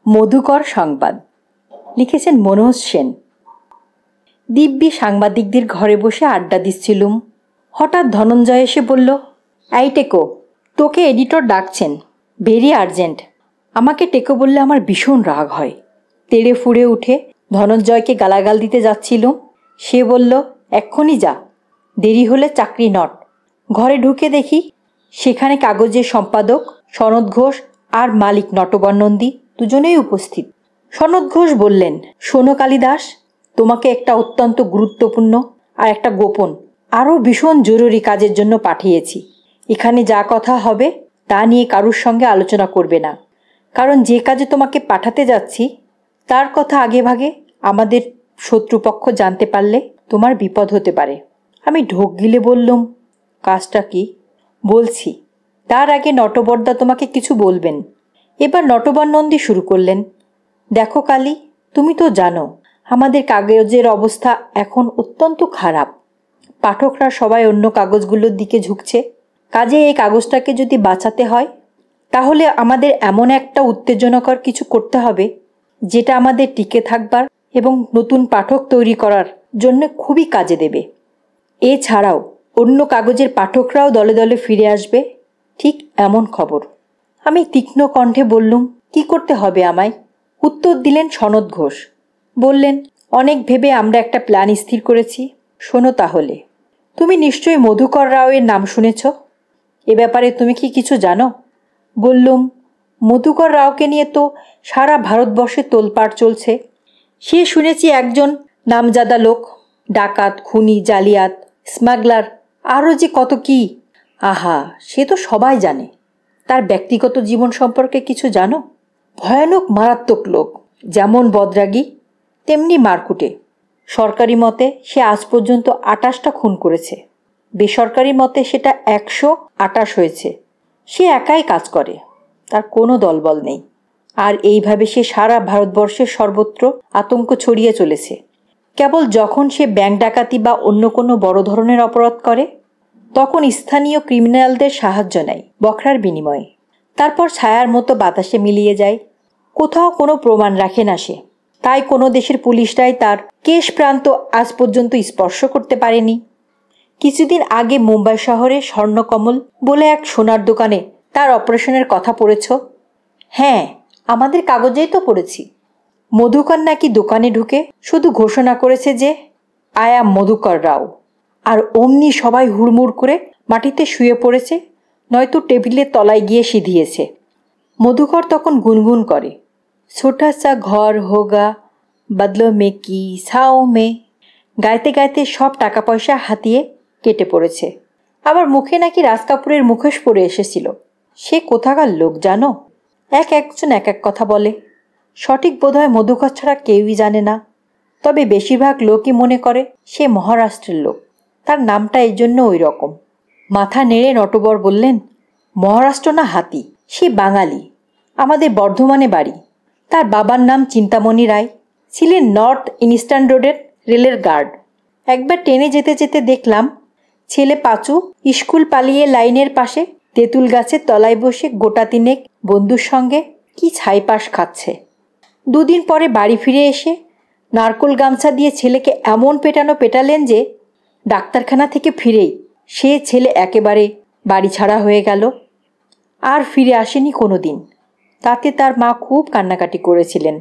মধুকর সংবাদ লিখেছেন মনোজ সেন। দিব্যি সাংবাদিকদের ঘরে বসে আড্ডা দিচ্ছিলুম। হঠাৎ ধনঞ্জয় এসে বলল, এই টেকো, তোকে এডিটর ডাকছেন, ভেরি আর্জেন্ট। আমাকে টেকো বললে আমার ভীষণ রাগ হয়। তেড়ে ফুড়ে উঠে ধনঞ্জয়কে গালাগাল দিতে যাচ্ছিলুম। সে বলল, এক্ষুনি যা, দেরি হলে চাকরি নট। ঘরে ঢুকে দেখি সেখানে কাগজের সম্পাদক সনদ ঘোষ আর মালিক নটবর নন্দী দুজনেই উপস্থিত। সনদ ঘোষ বললেন, শোনো কালিদাস, তোমাকে একটা অত্যন্ত গুরুত্বপূর্ণ আর একটা গোপন আরও ভীষণ জরুরি কাজের জন্য পাঠিয়েছি। এখানে যা কথা হবে তা নিয়ে কারুর সঙ্গে আলোচনা করবে না, কারণ যে কাজে তোমাকে পাঠাতে যাচ্ছি তার কথা আগে ভাগে আমাদের শত্রুপক্ষ জানতে পারলে তোমার বিপদ হতে পারে। আমি ঢোক গিলে বললুম, কাজটা কি? বলছি, তার আগে নটবরদা তোমাকে কিছু বলবেন। এবার নটবর নন্দী শুরু করলেন, দেখো কালী, তুমি তো জানো আমাদের কাগজের অবস্থা এখন অত্যন্ত খারাপ। পাঠকরা সবাই অন্য কাগজগুলোর দিকে ঝুঁকছে। কাজে এই কাগজটাকে যদি বাঁচাতে হয় তাহলে আমাদের এমন একটা উত্তেজনাকর কিছু করতে হবে যেটা আমাদের টিকে থাকবার এবং নতুন পাঠক তৈরি করার জন্য খুবই কাজে দেবে। এছাড়াও অন্য কাগজের পাঠকরাও দলে দলে ফিরে আসবে, ঠিক এমন খবর। আমি তীক্ষ্ণ কণ্ঠে বললুম, কি করতে হবে আমায়? উত্তর দিলেন সনদ ঘোষ। বললেন, অনেক ভেবে আমরা একটা প্ল্যান স্থির করেছি, শোনো তাহলে। তুমি নিশ্চয়ই মধুকর রাওয়ের নাম শুনেছ। এ ব্যাপারে তুমি কি কিছু জানো? বললুম, মধুকর রাওকে নিয়ে তো সারা ভারতবর্ষে তোলপাড় চলছে। সে শুনেছি একজন নামজাদা লোক, ডাকাত, খুনি, জালিয়াত, স্মাগলার, আরও যে কত কি। আহা, সে তো সবাই জানে। তার ব্যক্তিগত জীবন সম্পর্কে কিছু জানো? ভয়ানক মারাত্মক লোক, যেমন বদরাগী তেমনি মারকুটে। সরকারি মতে সে আজ পর্যন্ত 28টা খুন করেছে, বেসরকারি মতে সেটা 128 হয়েছে। সে একাই কাজ করে, তার কোনো দলবল নেই। আর এইভাবে সে সারা ভারতবর্ষের সর্বত্র আতঙ্ক ছড়িয়ে চলেছে। কেবল যখন সে ব্যাংক ডাকাতি বা অন্য কোনো বড় ধরনের অপরাধ করে তখন স্থানীয় ক্রিমিনালদের সাহায্য নেয় বখরার বিনিময়ে। তারপর ছায়ার মতো বাতাসে মিলিয়ে যায়। কোথাও কোনো প্রমাণ রাখে না সে, তাই কোনো দেশের পুলিশরাই তার কেশ প্রান্ত আজ পর্যন্ত স্পর্শ করতে পারেনি। কিছুদিন আগে মুম্বাই শহরে স্বর্ণকমল বলে এক সোনার দোকানে তার অপারেশনের কথা পড়েছ? হ্যাঁ, আমাদের কাগজেই তো পড়েছি। মধুকর নাকি দোকানে ঢুকে শুধু ঘোষণা করেছে যে, আই অ্যাম মধুকর রাও, আর অমনি সবাই হুড়মুড় করে মাটিতে শুয়ে পড়েছে, নয়তো টেবিলের তলায় গিয়ে সিধিয়েছে। মধুকর তখন গুনগুন করে, ছোটা সা ঘর হোগা বদলো মে কি সাও মে, গাইতে গাইতে সব টাকা পয়সা হাতিয়ে কেটে পড়েছে। আবার মুখে নাকি রাজ কাপুরের মুখোশ পরে এসেছিল। সে কোথাকার লোক জানো? একজন এক এক কথা বলে। সঠিক বোধহয় মধুকর ছাড়া কেউই জানে না। তবে বেশিরভাগ লোকই মনে করে সে মহারাষ্ট্রের লোক। তার নামটা এই জন্য ওই রকম। মাথা নেড়ে নটবর বললেন, মহারাষ্ট্র না হাতি, সে বাঙালি, আমাদের বর্ধমানে বাড়ি। তার বাবার নাম চিন্তামণি রায়, ছিলেন নর্থ ইস্টার্ন রোডের রেলের গার্ড। একবার ট্রেনে যেতে যেতে দেখলাম ছেলে পাঁচু স্কুল পালিয়ে লাইনের পাশে তেঁতুল গাছের তলায় বসে গোটা তিনেক বন্ধুর সঙ্গে কি ছাইপাশ খাচ্ছে। দুদিন পরে বাড়ি ফিরে এসে নারকোল গামছা দিয়ে ছেলেকে এমন পেটালেন যে ডাক্তারখানা থেকে ফিরেই সে ছেলে একেবারে বাড়ি ছাড়া হয়ে গেল, আর ফিরে আসেনি কোনো দিন। তাতে তার মা খুব কান্নাকাটি করেছিলেন।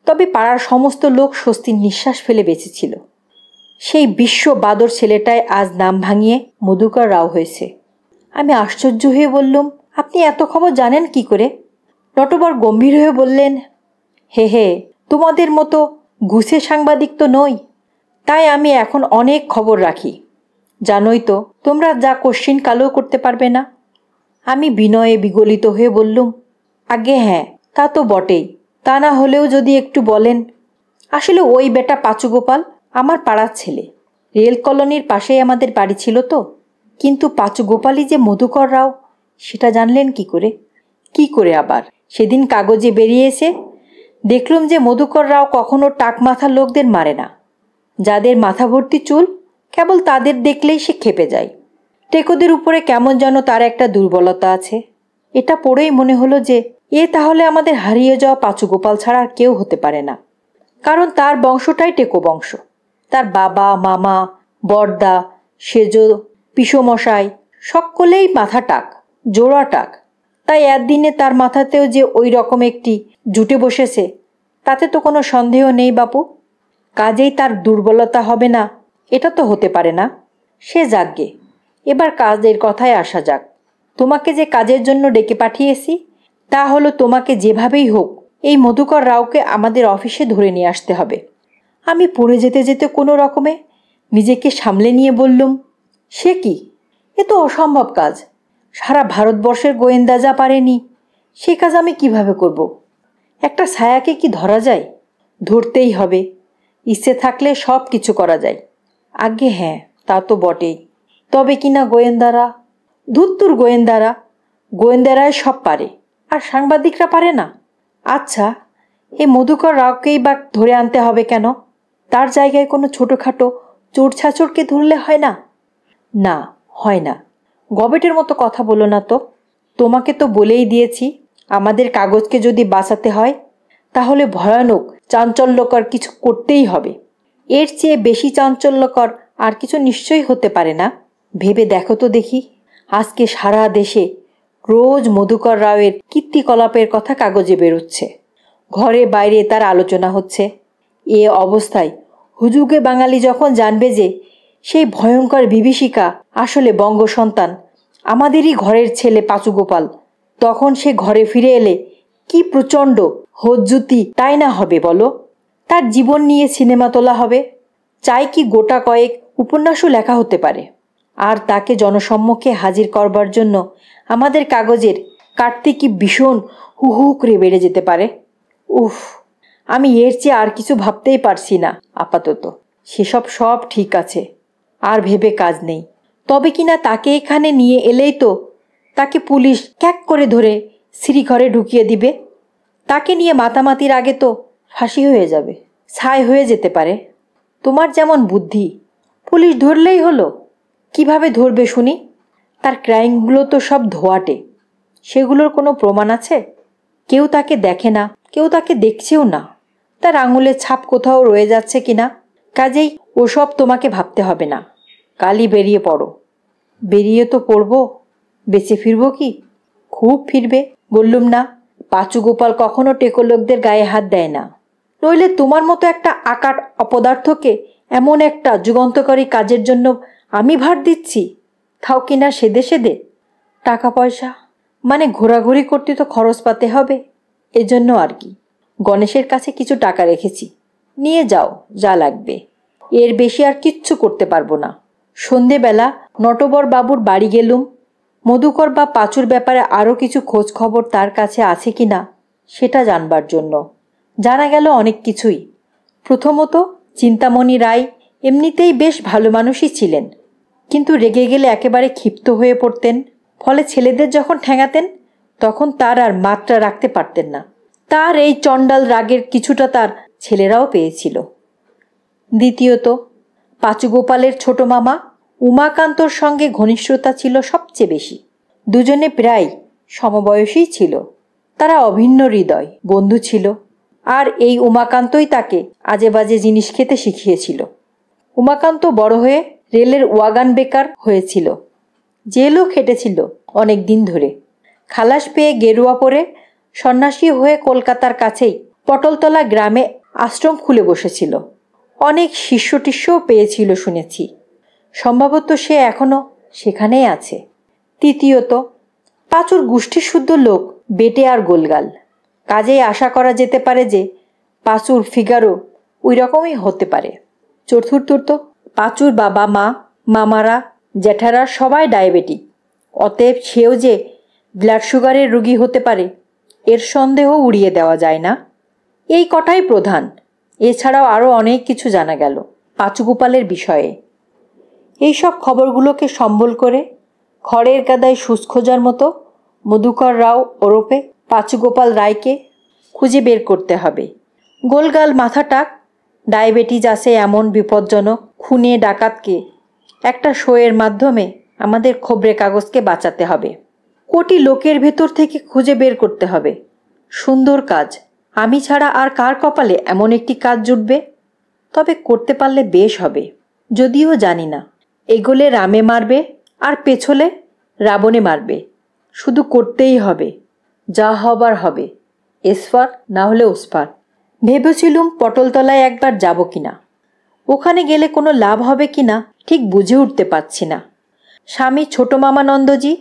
তবে পাড়ার সমস্ত লোক স্বস্তির নিঃশ্বাস ফেলে বেঁচেছিল। সেই বিশ্ব বাদর ছেলেটাই আজ নাম ভাঙিয়ে মধুকর রাও হয়েছে। আমি আশ্চর্য হয়ে বললুম, আপনি এত খবর জানেন কি করে? নটবর গম্ভীর হয়ে বললেন, হে, তোমাদের মতো ঘুষে সাংবাদিক তো নই, তাই আমি এখন অনেক খবর রাখি। জানোই তো তোমরা যা কোশ্চিন কালেও করতে পারবে না। আমি বিনয়ে বিগলিত হয়ে বললুম, আগে হ্যাঁ, তা তো বটেই, তা না হলেও যদি একটু বলেন। আসলে ওই বেটা পাঁচু গোপাল আমার পাড়ার ছেলে, রেল কলোনির পাশেই আমাদের বাড়ি ছিল তো। কিন্তু পাঁচু গোপালই যে মধুকর রাও সেটা জানলেন কি করে? কি করে আবার? সেদিন কাগজে বেরিয়েছে, দেখলুম যে মধুকর রাও কখনো টাক মাথার লোকদের মারে না। যাদের মাথা ভর্তি চুল কেবল তাদের দেখলেই সে খেপে যায়। টেকোদের উপরে কেমন যেন তার একটা দুর্বলতা আছে। এটা পড়েই মনে হলো যে এ তাহলে আমাদের হারিয়ে যাওয়া পাঁচু গোপাল ছাড়া আর কেউ হতে পারে না, কারণ তার বংশটাই টেকো বংশ। তার বাবা, মামা, বড়দা, সেজ, পিসমশাই সকলেই মাথা টাক, জোড়া টাক। তাই একদিনে তার মাথাতেও যে ওই রকম একটি জুটে বসেছে তাতে তো কোনো সন্দেহ নেই বাপু। কাজেই তার দুর্বলতা হবে না এটা তো হতে পারে না। সে যাকগে, এবার কাজের কথায় আসা যাক। তোমাকে যে কাজের জন্য ডেকে পাঠিয়েছি তা হলো তোমাকে যেভাবেই হোক এই মধুকর রাওকে আমাদের অফিসে ধরে নিয়ে আসতে হবে। আমি পড়ে যেতে যেতে কোনো রকমে নিজেকে সামলে নিয়ে বললুম, সে কি, এ তো অসম্ভব কাজ। সারা ভারতবর্ষের গোয়েন্দা যা পারেনি সে কাজ আমি কিভাবে করব? একটা ছায়াকে কি ধরা যায়? ধরতেই হবে। ইচ্ছে থাকলে সব কিছু করা যায়। আজ্ঞে হ্যাঁ, তা তো বটেই। তবে কিনা গোয়েন্দারা, ধুত্তুর গোয়েন্দারাই সব পারে, আর সাংবাদিকরা পারে না। আচ্ছা, এই মধুকর রাওকেই বা ধরে আনতে হবে কেন? তার জায়গায় কোনো ছোটোখাটো চোর ছাচোরকে ধরলে হয় না? না, হয় না। গবেটের মতো কথা বলো না তো। তোমাকে তো বলেই দিয়েছি, আমাদের কাগজকে যদি বাঁচাতে হয় তাহলে ভয়ানক চাঞ্চল্যকর কিছু করতেই হবে। এর চেয়ে বেশি চাঞ্চল্যকর আর কিছু নিশ্চয়ই হতে পারে না। ভেবে দেখো তো দেখি, আজকে সারা দেশে রোজ মধুকর রাওয়ের কীর্তিকলাপের কথা কাগজে বেরোচ্ছে, ঘরে বাইরে তার আলোচনা হচ্ছে। এ অবস্থায় হুজুগে বাঙালি যখন জানবে যে সেই ভয়ঙ্কর বিভীষিকা আসলে বঙ্গ সন্তান, আমাদেরই ঘরের ছেলে পাঁচু গোপাল, তখন সে ঘরে ফিরে এলে কি প্রচণ্ড হজ্জুতি তাই না হবে বলো? তার জীবন নিয়ে সিনেমা তোলা হবে, চাই কি গোটা কয়েক উপন্যাসও লেখা হতে পারে। আর তাকে জনসম্মুখে হাজির করবার জন্য আমাদের কাগজের কাটতে কি ভীষণ হু হু করে বেড়ে যেতে পারে। উফ, আমি এর চেয়ে আর কিছু ভাবতেই পারছি না আপাতত। সেসব সব ঠিক আছে, আর ভেবে কাজ নেই। তবে কিনা তাকে এখানে নিয়ে এলেই তো তাকে পুলিশ ক্যাক করে ধরে শ্রীঘরে ঢুকিয়ে দিবে। তাকে নিয়ে মাতামাতির আগে তো ফাঁসি হয়ে যাবে, ছাই হয়ে যেতে পারে। তোমার যেমন বুদ্ধি, পুলিশ ধরলেই হলো। কিভাবে ধরবে শুনি? তার ক্রাইমগুলো তো সব ধোয়াটে, সেগুলোর কোনো প্রমাণ আছে? কেউ তাকে দেখে না, কেউ তাকে দেখছেও না। তার আঙুলের ছাপ কোথাও রয়ে যাচ্ছে কিনা। কাজেই ওসব তোমাকে ভাবতে হবে না। কালই বেরিয়ে পড়ো। বেরিয়ে তো পড়বো, বেঁচে ফিরবো কি? খুব ফিরবে, বললুম না? পাঁচু গোপাল কখনো টেকো লোকদের গায়ে হাত দেয় না। নইলে তোমার মতো একটা আকাট অপদার্থকে এমন একটা যুগান্তকারী কাজের জন্য আমি ভার দিচ্ছি, তাও কিনা সেদে সেদে। টাকা পয়সা মানে ঘোরাঘুরি করতে তো খরচ পাতে হবে, এজন্য আর কি। গণেশের কাছে কিছু টাকা রেখেছি, নিয়ে যাও যা লাগবে। এর বেশি আর কিচ্ছু করতে পারবো না। সন্ধেবেলা নটবর বাবুর বাড়ি গেলুম, মধুকর বা পাঁচুর ব্যাপারে আরও কিছু খোঁজ খবর তার কাছে আছে কি না সেটা জানবার জন্য। জানা গেল অনেক কিছুই। প্রথমত, চিন্তামণি রায় এমনিতেই বেশ ভালো মানুষই ছিলেন, কিন্তু রেগে গেলে একেবারে ক্ষিপ্ত হয়ে পড়তেন। ফলে ছেলেদের যখন ঠ্যাঙাতেন তখন তার আর মাত্রা রাখতে পারতেন না। তার এই চণ্ডাল রাগের কিছুটা তার ছেলেরাও পেয়েছিল। দ্বিতীয়ত, পাঁচু গোপালের ছোট মামা উমাকান্তর সঙ্গে ঘনিষ্ঠতা ছিল সবচেয়ে বেশি। দুজনে প্রায় সমবয়সী ছিল। তারা অভিন্ন হৃদয় বন্ধু ছিল। আর এই উমাকান্তই তাকে আজে বাজে জিনিস খেতে শিখিয়েছিল। উমাকান্ত বড় হয়ে রেলের ওয়াগান বেকার হয়েছিল, জেলও খেটেছিল অনেক দিন ধরে। খালাস পেয়ে গেরুয়া পরে সন্ন্যাসী হয়ে কলকাতার কাছেই পটলতলা গ্রামে আশ্রম খুলে বসেছিল। অনেক শিষ্য টিষ্যও পেয়েছিল শুনেছি। সম্ভবত সে এখনও সেখানেই আছে। তৃতীয়ত, পাঁচুর গোষ্ঠীশুদ্ধ লোক বেটে আর গোলগাল। কাজেই আশা করা যেতে পারে যে পাঁচুর ফিগারও ওই রকমই হতে পারে। চতুর্থত, পাঁচুর বাবা মা, মামারা, জ্যাঠারা সবাই ডায়াবেটিক। অতএব সেও যে ব্লাড সুগারের রোগী হতে পারে এর সন্দেহ উড়িয়ে দেওয়া যায় না। এই কটাই প্রধান। এছাড়াও আরও অনেক কিছু জানা গেল পাঁচু গোপালের বিষয়ে। এইসব খবরগুলোকে সম্বল করে খড়ের গাদায় সুচ খোঁজার মতো মধুকর রাও ওরফে পাঁচু গোপাল রায়কে খুঁজে বের করতে হবে। গোলগাল মাথাটাক, ডায়াবেটিস আছে এমন বিপজ্জনক খুনে ডাকাতকে একটা শোয়ের মাধ্যমে আমাদের খবরের কাগজকে বাঁচাতে হবে। কোটি লোকের ভেতর থেকে খুঁজে বের করতে হবে। সুন্দর কাজ। আমি ছাড়া আর কার কপালে এমন একটি কাজ জুটবে? তবে করতে পারলে বেশ হবে। যদিও জানি না, এগোলে রামে মারবে আর পেছলে রাবণে মারবে। শুধু করতেই হবে, যা হবার হবে। এসফার না হলে ওসফার। ভেবেছিলুম পটলতলায় একবার যাব কিনা। ওখানে গেলে কোনো লাভ হবে কিনা ঠিক বুঝে উঠতে পারছি না। স্বামী ছোট মামানন্দজি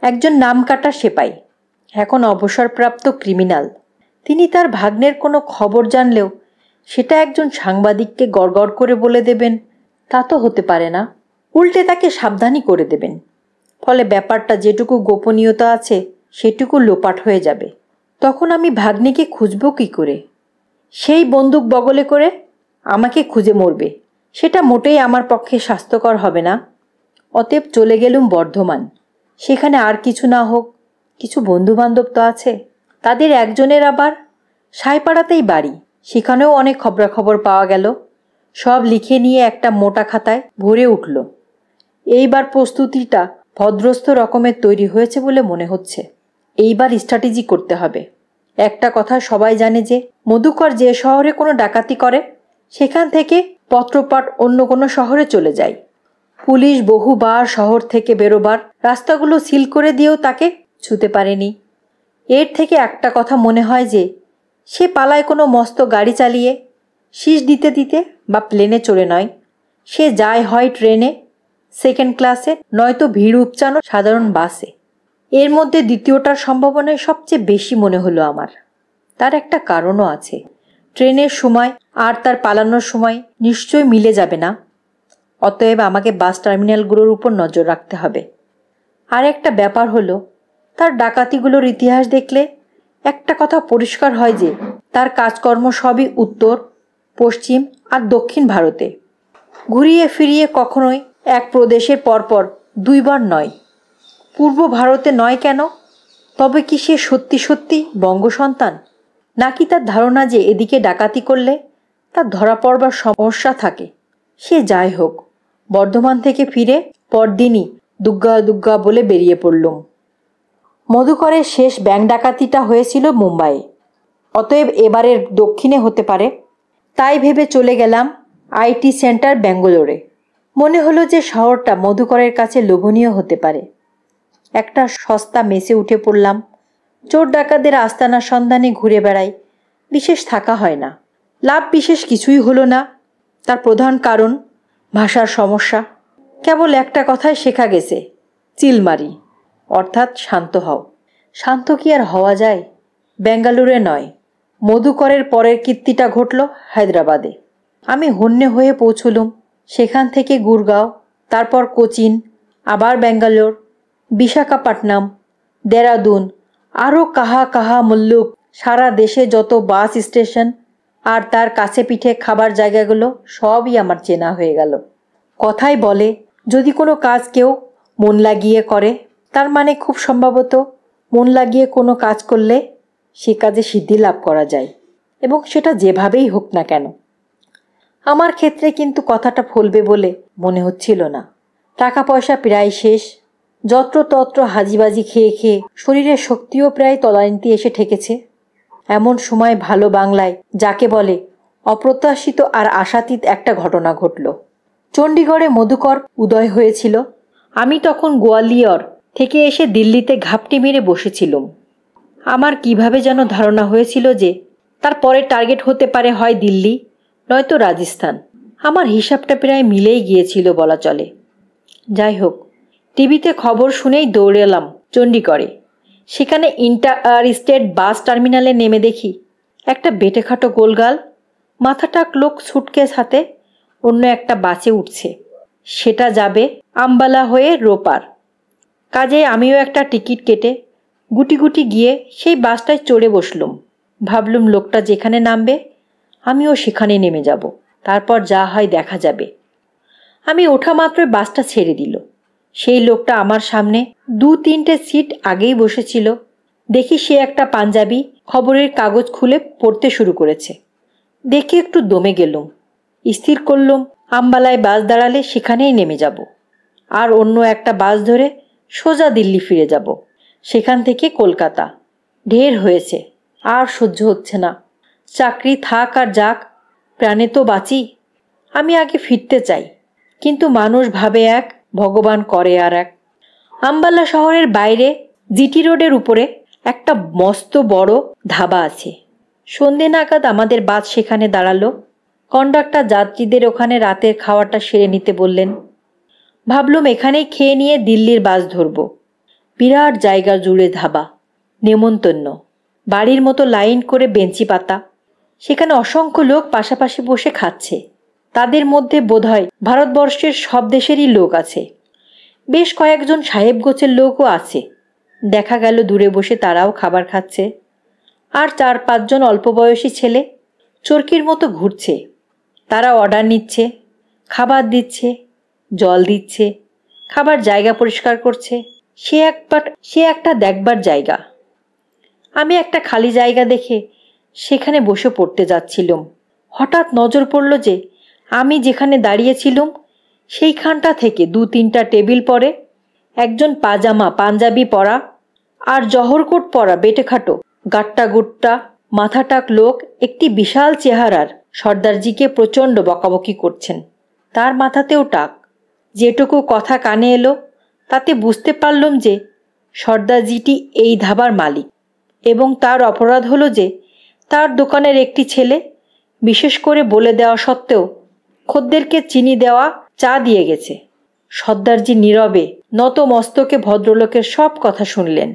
একজন নামকাটা সেপাই, এখন অবসরপ্রাপ্ত ক্রিমিনাল। তিনি তার ভাগ্নের কোনো খবর জানলেও সেটা একজন সাংবাদিককে গড়গড় করে বলে দেবেন তা তো হতে পারে না। উল্টে তাকে সাবধানী করে দেবেন। ফলে ব্যাপারটা যেটুকু গোপনীয়তা আছে সেটুকু লোপাট হয়ে যাবে। তখন আমি ভাগ্নিকে খুঁজব কী করে? সেই বন্দুক বগলে করে আমাকে খুঁজে মরবে। সেটা মোটেই আমার পক্ষে স্বাস্থ্যকর হবে না। অতএব চলে গেলুম বর্ধমান। সেখানে আর কিছু না হোক, কিছু বন্ধুবান্ধব তো আছে। তাদের একজনের আবার সাইপাড়াতেই বাড়ি। সেখানেও অনেক খবরাখবর পাওয়া গেল। সব লিখে নিয়ে একটা মোটা খাতায় ভরে উঠল। এইবার প্রস্তুতিটা ভদ্রস্থ রকমের তৈরি হয়েছে বলে মনে হচ্ছে। এইবার স্ট্র্যাটেজি করতে হবে। একটা কথা সবাই জানে যে মধুকর যে শহরে কোনো ডাকাতি করে সেখান থেকে পত্রপাঠ অন্য কোনো শহরে চলে যায়। পুলিশ বহুবার শহর থেকে বেরোবার রাস্তাগুলো সিল করে দিয়েও তাকে ছুঁতে পারেনি। এর থেকে একটা কথা মনে হয় যে সে পালায় কোনো মস্ত গাড়ি চালিয়ে, শীষ দিতে দিতে বা প্লেনে চড়ে নয়। সে যায় হয় ট্রেনে, সেকেন্ড ক্লাসে, নয়তো ভিড় উপচানো সাধারণ বাসে। এর মধ্যে দ্বিতীয়টার সম্ভাবনাই সবচেয়ে বেশি মনে হলো আমার। তার একটা কারণও আছে। ট্রেনের সময় আর তার পালানোর সময় নিশ্চয়ই মিলে যাবে না। অতএব আমাকে বাস টার্মিনালগুলোর উপর নজর রাখতে হবে। আর একটা ব্যাপার হলো, তার ডাকাতিগুলোর ইতিহাস দেখলে একটা কথা পরিষ্কার হয় যে তার কাজকর্ম সবই উত্তর, পশ্চিম আর দক্ষিণ ভারতে। ঘুরিয়ে ফিরিয়ে কখনোই এক প্রদেশের পরপর দুইবার নয়। পূর্ব ভারতে নয় কেন? তবে কি সে সত্যি সত্যি বঙ্গ সন্তান? নাকি তার ধারণা যে এদিকে ডাকাতি করলে তার ধরা পড়বার সমস্যা থাকে? সে যাই হোক, বর্ধমান থেকে ফিরে পরদিনই দুগ্গা দুগ্গা বলে বেরিয়ে পড়লুম। মধুকরের শেষ ব্যাংক ডাকাতিটা হয়েছিল মুম্বাইয়ে। অতএব এবারের দক্ষিণে হতে পারে। তাই ভেবে চলে গেলাম আইটি সেন্টার ব্যাঙ্গালোরে। মনে হলো যে শহরটা মধুকরের কাছে লোভনীয় হতে পারে। একটা সস্তা মেসে উঠে পড়লাম। চোর ডাকাতদের আস্তানার সন্ধানে ঘুরে বেড়াই, বিশেষ থাকা হয় না। লাভ বিশেষ কিছুই হলো না। তার প্রধান কারণ ভাষার সমস্যা। কেবল একটা কথাই শেখা গেছে, চিলমারি, অর্থাৎ শান্ত হও। শান্ত কি আর হওয়া যায়? বেঙ্গালুরে নয়, মধুকরের পরের কীর্তিটা ঘটল হায়দ্রাবাদে। আমি হন্যে হয়ে পৌঁছলুম। সেখান থেকে গুরগাঁও, তারপর কোচিন, আবার ব্যাঙ্গালোর, বিশাখাপট্টনম, দেরাদুন, আরও কাহা কাহা মুল্লুক। সারা দেশে যত বাস স্টেশন আর তার কাছে পিঠে খাবার জায়গাগুলো সবই আমার চেনা হয়ে গেল। কথাই বলে, যদি কোনো কাজ কেউ মন লাগিয়ে করে, তার মানে খুব সম্ভবত মন লাগিয়ে কোনো কাজ করলে সে কাজে সিদ্ধি লাভ করা যায়, এবং সেটা যেভাবেই হোক না কেন। আমার ক্ষেত্রে কিন্তু কথাটা ফলবে বলে মনে হচ্ছিল না। টাকা পয়সা প্রায় শেষ। যত্রতত্র হাজিবাজি খেয়ে খেয়ে শরীরের শক্তিও প্রায় তলানিতে এসে ঠেকেছে। এমন সময় ভালো বাংলায় যাকে বলে অপ্রত্যাশিত আর আশাতীত একটা ঘটনা ঘটল। চণ্ডীগড়ে মধুকর উদয় হয়েছিল। আমি তখন গোয়ালিয়র থেকে এসে দিল্লিতে ঘাপটি মেরে বসেছিলুম। আমার কিভাবে যেন ধারণা হয়েছিল যে তার পরে টার্গেট হতে পারে হয় দিল্লি, নয়তো রাজস্থান। আমার হিসাবটা প্রায় মিলেই গিয়েছিল বলা চলে। যাই হোক, টিভিতে খবর শুনেই দৌড়ে এলাম চণ্ডীগড়ে। সেখানে ইন্টার স্টেট বাস টার্মিনালে নেমে দেখি একটা বেটেখাটো গোলগাল মাথাটা লোক সুটকেস হাতে অন্য একটা বাসে উঠছে। সেটা যাবে আম্বালা হয়ে রোপার। কাজে আমিও একটা টিকিট কেটে গুটি গুটি গিয়ে সেই বাসটায় চড়ে বসলুম। ভাবলুম লোকটা যেখানে নামবে আমিও সেখানে নেমে যাব, তারপর যা হয় দেখা যাবে। আমি ওঠা মাত্রই বাসটা ছেড়ে দিল। সেই লোকটা আমার সামনে 2-3টে সিট আগেই বসেছিল। দেখি সে একটা পাঞ্জাবি খবরের কাগজ খুলে পড়তে শুরু করেছে। দেখে একটু দমে গেলুম। স্থির করলুম আম্বালায় বাস দাঁড়ালে সেখানেই নেমে যাব, আর অন্য একটা বাস ধরে সোজা দিল্লি ফিরে যাব, সেখান থেকে কলকাতা। ঢের হয়েছে, আর সহ্য হচ্ছে না। চাকরি থাক আর যাক, প্রাণে তো বাঁচি। আমি আগে ফিরতে চাই, কিন্তু মানুষ ভাবে এক, ভগবান করে আর এক। আম্বালা শহরের বাইরে জিটি রোডের উপরে একটা মস্ত বড় ধাবা আছে। সন্ধে নাগাদ আমাদের বাস সেখানে দাঁড়ালো। কন্ডাক্টর যাত্রীদের ওখানে রাতের খাওয়াটা সেরে নিতে বললেন। ভাবলুম এখানেই খেয়ে নিয়ে দিল্লির বাস ধরব। বিরাট জায়গা জুড়ে ধাবা, নেমন্তন্ন, বাড়ির মতো লাইন করে বেঞ্চি পাতা। সেখানে অসংখ্য লোক পাশাপাশি বসে খাচ্ছে। তাদের মধ্যে বোধহয় ভারতবর্ষের সব দেশেরই লোক আছে। বেশ কয়েকজন সাহেব গোছের লোকও আছে। দেখা গেল দূরে বসে তারাও খাবার খাচ্ছে। আর 4-5 জন অল্প বয়সী ছেলে চরকির মতো ঘুরছে। তারা অর্ডার নিচ্ছে, খাবার দিচ্ছে, জল দিচ্ছে, খাবার জায়গা পরিষ্কার করছে। সে একটা দেখবার জায়গা। আমি একটা খালি জায়গা দেখে সেখানে বসে পড়তে যাচ্ছিলাম। হঠাৎ নজর পড়ল যে আমি যেখানে দাঁড়িয়েছিলাম সেইখানটা থেকে 2-3টা টেবিল পরে একজন পাঞ্জাবি পরা আর জহরকোট পরা বেটেখাটো গাট্টা গুট্টা মাথাটাক লোক একটি বিশাল চেহারার সর্দারজিকে প্রচণ্ড বকাবকি করছেন। তার মাথাতেও টাক। যেটুকু কথা কানে এলো তাতে বুঝতে পারলাম যে সর্দারজিটি এই ধাবার মালিক, এবং তার অপরাধ হলো যে তার দোকানের একটি ছেলে বিশেষ করে বলে দেওয়া সত্ত্বেও খদ্দেরকে চিনি দেওয়া চা দিয়ে গেছে। সর্দারজি নীরবে নত মস্তকে ভদ্রলোকের সব কথা শুনলেন।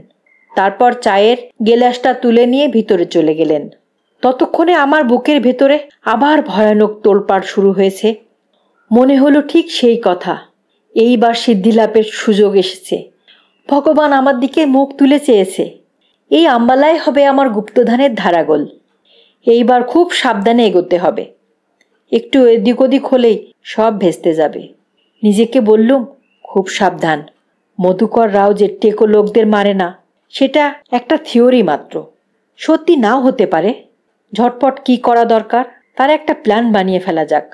তারপর চায়ের গেলাসটা তুলে নিয়ে ভিতরে চলে গেলেন। ততক্ষণে আমার বুকের ভেতরে আবার ভয়ানক তোলপাড় শুরু হয়েছে। মনে হলো ঠিক সেই কথা, এইবার সিদ্ধিলাভের সুযোগ এসেছে। ভগবান আমার দিকে মুখ তুলে চেয়েছে। এই আম্বালাই হবে আমার গুপ্তধনের ধারাগোল। এইবার খুব সাবধানে এগোতে হবে। একটু এদিক ওদিক হলেই সব ভেস্তে যাবে। নিজেকে বললুম, খুব সাবধান। মধুকর রাও যে টেকো লোকদের মারে না, সেটা একটা থিওরি মাত্র। সত্যি নাও হতে পারে। ঝটপট কি করা দরকার তার একটা প্ল্যান বানিয়ে ফেলা যাক।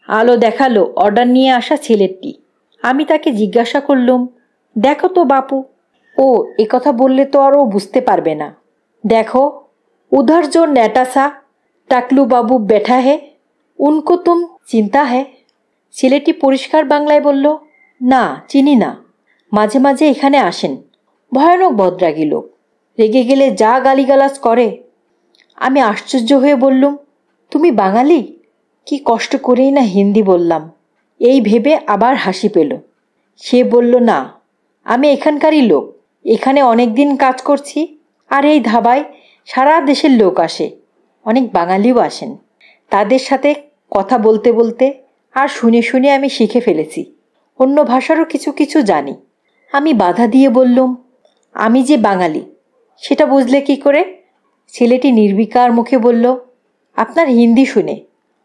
আলো দেখালো অর্ডার নিয়ে আসা ছেলেটি। আমি তাকে জিজ্ঞাসা করলুম, দেখো তো বাপু। ও কথা বললে তো আর ও বুঝতে পারবে না। দেখো, উধার जो नेटा सा টাকলু বাবু बैठा है, उनको तुम চিন্তা है? ছেলেটি পরিষ্কার বাংলায় বলল, না, চিনি না। মাঝে মাঝে এখানে আসেন। ভয়ানক বদরাগী লোক, রেগে গেলে যা গালিগালাজ করে। আমি আশ্চর্য হয়ে বললুম, তুমি বাঙালি? কি কষ্ট করেই না হিন্দি বললাম। এই ভেবে আবার হাসি পেল। সে বলল, না, আমি এখানকারই লোক। এখানে অনেক দিন কাজ করছি। আর এই ধাবায় সারা দেশের লোক আসে, অনেক বাঙালিও আসেন। তাদের সাথে কথা বলতে বলতে আর শুনে শুনে আমি শিখে ফেলেছি। অন্য ভাষারও কিছু কিছু জানি। আমি বাধা দিয়ে বললুম, আমি যে বাঙালি সেটা বুঝলে কি করে? ছেলেটি নির্বিকার মুখে বলল, আপনার হিন্দি শুনে।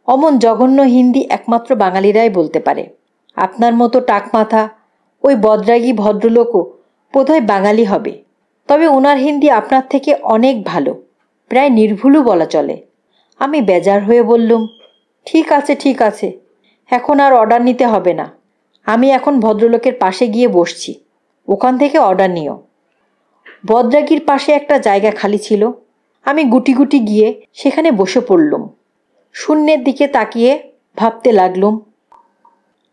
অমন জঘন্য হিন্দি একমাত্র বাঙালিরাই বলতে পারে। আপনার মতো টাকমাথা ওই বদরাগী ভদ্রলোকও বোধহয় বাঙালি হবে। তবে ওনার হিন্দি আপনার থেকে অনেক ভালো, প্রায় নির্ভুলও বলা চলে। আমি বেজার হয়ে বললুম, ঠিক আছে ঠিক আছে, এখন আর অর্ডার নিতে হবে না। আমি এখন ভদ্রলোকের পাশে গিয়ে বসছি, ওখান থেকে অর্ডার নিও। বদরাগীর পাশে একটা জায়গা খালি ছিল। আমি গুটি গুটি গিয়ে সেখানে বসে পড়লুম। শূন্যের দিকে তাকিয়ে ভাবতে লাগলুম,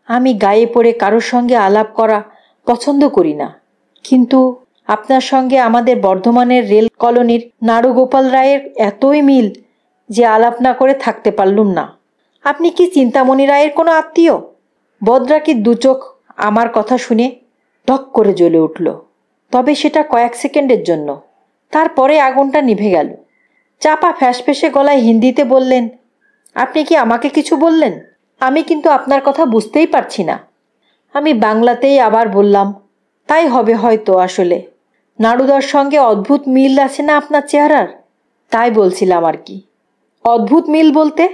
আমি গায়ে পড়ে কারোর সঙ্গে আলাপ করা পছন্দ করি না, কিন্তু আপনার সঙ্গে আমাদের বর্ধমানের রেল কলোনির নাড়ুগোপাল রায়ের এতই মিল যে আলাপ না করে থাকতে পারলুম না। আপনি কি চিন্তামণি রায়ের কোনো আত্মীয়? বদরাগীর দুচোখ আমার কথা শুনে ধক করে জ্বলে উঠল। তবে সেটা কয়েক সেকেন্ডের জন্য। তারপরে আগুনটা নিভে গেল। চাপা ফ্যাসফেসে গলায় হিন্দিতে বললেন, আপনি কি আমাকে কিছু বললেন? আমি কিন্তু আপনার কথা বুঝতেই পারছি না। আমি বাংলাতেই আবার বললাম, তাই হবে হয়তো। আসলে নাড়ুদার সঙ্গে অদ্ভুত মিল আছে না আপনার চেহারার, তাই বলছিলাম আর কি। অদ্ভুত মিল বলতে?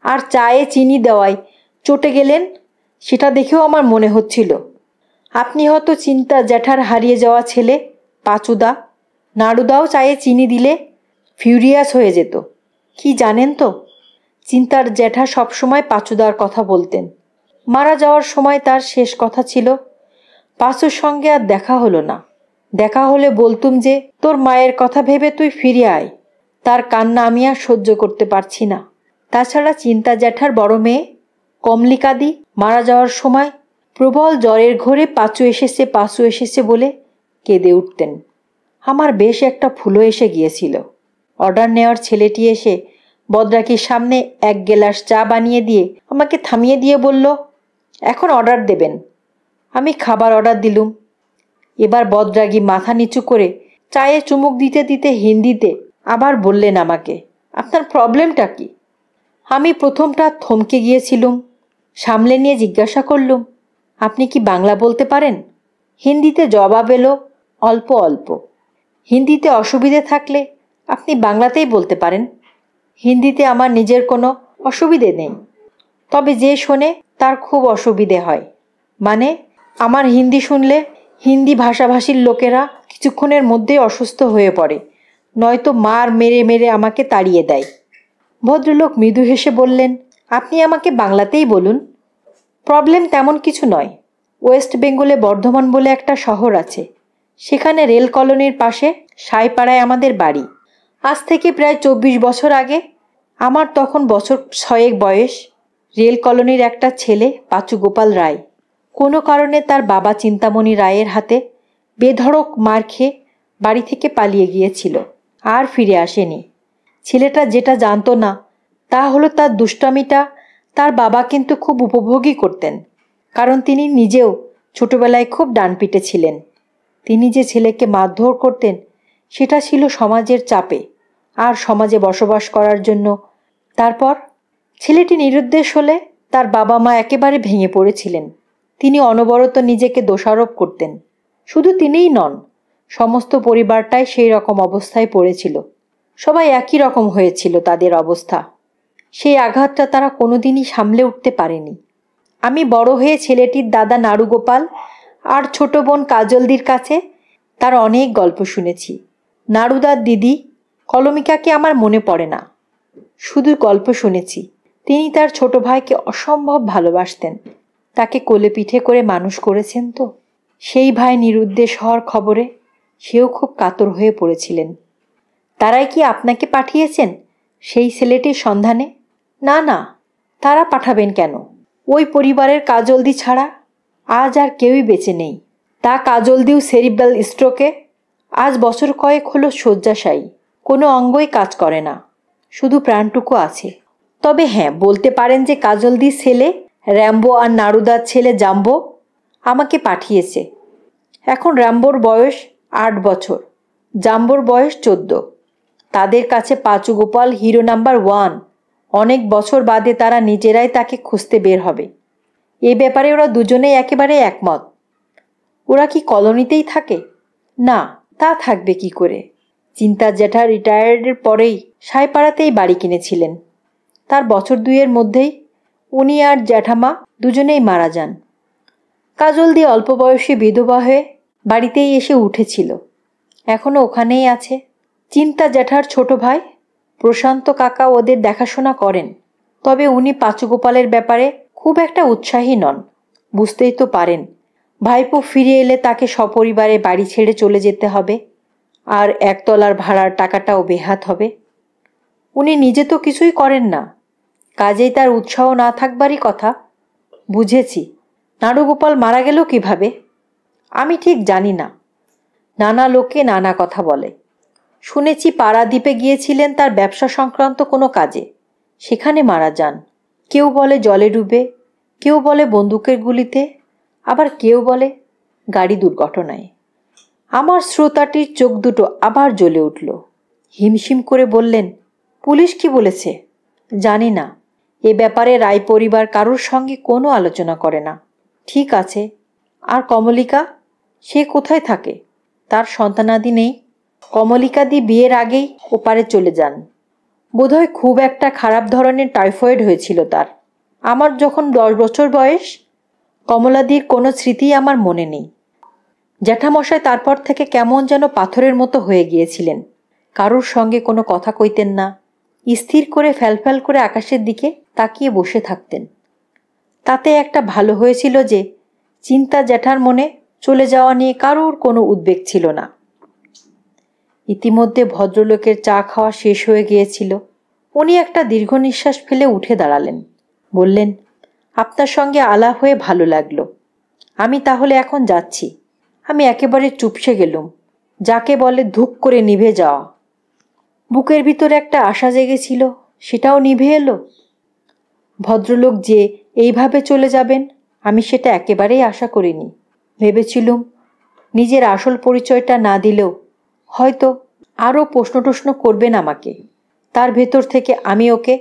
আর চায়ে চিনি দেওয়ায় চটে গেলেন, সেটা দেখেও আমার মনে হচ্ছিল আপনি হয়তো চিন্তা জ্যাঠার হারিয়ে যাওয়া ছেলে পাঁচুদা। নাড়ুদাও চায়ে চিনি দিলে ফিউরিয়াস হয়ে যেত। কি জানেন তো, চিন্তার জ্যাঠা সবসময় পাঁচুদার কথা বলতেন। মারা যাওয়ার সময় তার শেষ কথা ছিল, পাঁচুর সঙ্গে আর দেখা হলো না। দেখা হলে বলতুম যে তোর মায়ের কথা ভেবে তুই ফিরে আয়, তার কান্না আমি আর সহ্য করতে পারছি না। তাছাড়া চিন্তা জ্যাঠার বড় মেয়ে কমলিকাদি মারা যাওয়ার সময় প্রবল জ্বরের ঘোরে পাঁচু এসেছে বলে কেঁদে উঠতেন। আমার বেশ একটা ফুলো এসে গিয়েছিল। অর্ডার নেওয়ার ছেলেটি এসে বদরাকির সামনে এক গ্লাস চা বানিয়ে দিয়ে আমাকে থামিয়ে দিয়ে বলল, এখন অর্ডার দেবেন। আমি খাবার অর্ডার দিলুম। এবার বদরাগী মাথা নিচু করে চায়ে চুমুক দিতে দিতে হিন্দিতে আবার বললেন আমাকে, আপনার প্রবলেমটা কি? আমি প্রথমটা থমকে গিয়েছিলুম, সামলে নিয়ে জিজ্ঞাসা করলুম, আপনি কি বাংলা বলতে পারেন? হিন্দিতে জবাব এলো, অল্প অল্প। হিন্দিতে অসুবিধে থাকলে আপনি বাংলাতেই বলতে পারেন। হিন্দিতে আমার নিজের কোনো অসুবিধে নেই, তবে যে শোনে তার খুব অসুবিধে হয়। মানে আমার হিন্দি শুনলে হিন্দি ভাষাভাষীর লোকেরা কিছুক্ষণের মধ্যেই অসুস্থ হয়ে পড়ে, নয়তো মার মেরে মেরে আমাকে তাড়িয়ে দেয়। ভদ্রলোক মৃদু হেসে বললেন, আপনি আমাকে বাংলাতেই বলুন। প্রবলেম তেমন কিছু নয়। ওয়েস্ট বেঙ্গলে বর্ধমান বলে একটা শহর আছে, সেখানে রেল কলোনির পাশে সাইপাড়ায় আমাদের বাড়ি। আজ থেকে প্রায় 24 বছর আগে, আমার তখন বছর 6 বয়স, রেল কলোনির একটা ছেলে পাঁচু গোপাল রায় কোনো কারণে তার বাবা চিন্তামণি রায়ের হাতে বেধড়ক মার খেয়ে বাড়ি থেকে পালিয়ে গিয়েছিল, আর ফিরে আসেনি। ছেলেটা যেটা জানতো না তা হলো তার দুষ্টামিটা তার বাবা কিন্তু খুব উপভোগই করতেন, কারণ তিনি নিজেও ছোটবেলায় খুব ডানপিটে ছিলেন। তিনি যে ছেলেকে মারধর করতেন সেটা ছিল সমাজের চাপে আর সমাজে বসবাস করার জন্য। তারপর ছেলেটি নিরুদ্দেশ হলে তার বাবা মা একেবারে ভেঙে পড়েছিলেন। তিনি অনবরত নিজেকে দোষারোপ করতেন। শুধু তিনিই নন, সমস্ত পরিবারটাই সেই রকম অবস্থায় পড়েছিল। সবাই একই রকম হয়েছিল তাদের অবস্থা। সেই আঘাতটা তারা কোনোদিনই সামলে উঠতে পারেনি। আমি বড় হয়ে ছেলেটির দাদা নাড়ুগোপাল আর ছোট বোন কাজলদির কাছে তার অনেক গল্প শুনেছি। নাড়ুদার দিদি কলমিকাকে আমার মনে পড়ে না, শুধু গল্প শুনেছি। তিনি তার ছোট ভাইকে অসম্ভব ভালোবাসতেন, তাকে কোলে পিঠে করে মানুষ করেছেন। তো সেই ভাই নিরুদ্দেশ হওয়ার খবরে সেও খুব কাতর হয়ে পড়েছিলেন। তারাই কি আপনাকে পাঠিয়েছেন সেই ছেলেটির সন্ধানে? না না, তারা পাঠাবেন কেন? ওই পরিবারের কাজলদি ছাড়া আজ আর কেউই বেঁচে নেই। তা কাজলদিও সেরিব্রাল স্ট্রোকে আজ বছর কয়েক হলো শয্যাশায়ী, কোনো অঙ্গই কাজ করে না, শুধু প্রাণটুকু আছে। তবে হ্যাঁ, বলতে পারেন যে কাজলদির ছেলে র্যাম্বো আর নাড়ুদার ছেলে জাম্বো আমাকে পাঠিয়েছে। এখন র্যাম্বোর বয়স 8 বছর, জাম্বোর বয়স 14। তাদের কাছে পাঁচু গোপাল হিরো নাম্বার 1। অনেক বছর বাদে তারা নিজেরাই তাকে খুঁজতে বের হবে। এ ব্যাপারে ওরা দুজনেই একেবারে একমত। ওরা কি কলোনিতেই থাকে? না, তা থাকবে কি করে। চিন্তা জ্যাঠা রিটায়ার্ডের পরেই সাইপাড়াতেই বাড়ি কিনেছিলেন। তার বছর 2-এর মধ্যেই উনি আর জ্যাঠামা দুজনেই মারা যান। কাজলদি অল্প বয়সে বিধবা হয়ে বাড়িতেই এসে উঠেছিল, এখনো ওখানেই আছে। চিন্তা জ্যাঠার ছোট ভাই প্রশান্ত কাকা ওদের দেখাশোনা করেন, তবে উনি পাঁচু গোপালের ব্যাপারে খুব একটা উৎসাহী নন। বুঝতেই তো পারেন, ভাইপো ফিরে এলে তাকে সপরিবারে বাড়ি ছেড়ে চলে যেতে হবে, আর একতলার ভাড়ার টাকাটাও বেহাত হবে। উনি নিজে তো কিছুই করেন না, কাজেই তার উৎসাহ না থাকবারই কথা। বুঝেছি। নাড়ুগোপাল মারা গেল কিভাবে? আমি ঠিক জানি না, নানা লোকে নানা কথা বলে। শুনেছি পারাদ্বীপে গিয়েছিলেন তার ব্যবসা সংক্রান্ত কোনো কাজে, সেখানে মারা যান। কেউ বলে জলে ডুবে, কেউ বলে বন্দুকের গুলিতে, আবার কেউ বলে গাড়ি দুর্ঘটনায়। আমার শ্রোতাটির চোখ দুটো আবার জ্বলে উঠল। হিমশিম করে বললেন, পুলিশ কি বলেছে? জানি না, এ ব্যাপারে রায় পরিবার কারোর সঙ্গে কোনো আলোচনা করে না। ঠিক আছে, আর কমলিকা, সে কোথায় থাকে? তার সন্তানাদি নেই? কমলিকাদি বিয়ের আগেই ওপারে চলে যান। বোধহয় খুব একটা খারাপ ধরনের টাইফয়েড হয়েছিল তার। আমার যখন 10 বছর বয়স, কমলাদির কোনো স্মৃতি আমার মনে নেই। জ্যাঠামশাই তারপর থেকে কেমন যেন পাথরের মতো হয়ে গিয়েছিলেন। কারোর সঙ্গে কোনো কথা কইতেন না, স্থির করে ফ্যালফ্যাল করে আকাশের দিকে তাকিয়ে বসে থাকতেন। তাতে একটা ভালো হয়েছিল যে চিন্তা জ্যাঠার মনে চলে যাওয়া নিয়ে কারোর কোনো উদ্বেগ ছিল না। ইতিমধ্যে ভদ্রলোকের চা খাওয়া শেষ হয়ে গিয়েছিল। উনি একটা দীর্ঘ নিঃশ্বাস ফেলে উঠে দাঁড়ালেন। বললেন, আপনার সঙ্গে আলাপ হয়ে ভালো লাগলো। আমি তাহলে এখন যাচ্ছি। আমি একেবারে চুপসে গেলুম, যাকে বলে ধুক করে নিভে যাওয়া। বুকের ভিতরে একটা আশা জেগেছিল, সেটাও নিভে এলো। ভদ্রলোক যে এইভাবে চলে যাবেন আমি সেটা একেবারেই আশা করিনি। ভেবেছিলুম নিজের আসল পরিচয়টা না দিলেও হয়তো আরও প্রশ্ন করবেন আমাকে। তার ভেতর থেকে আমি ওকে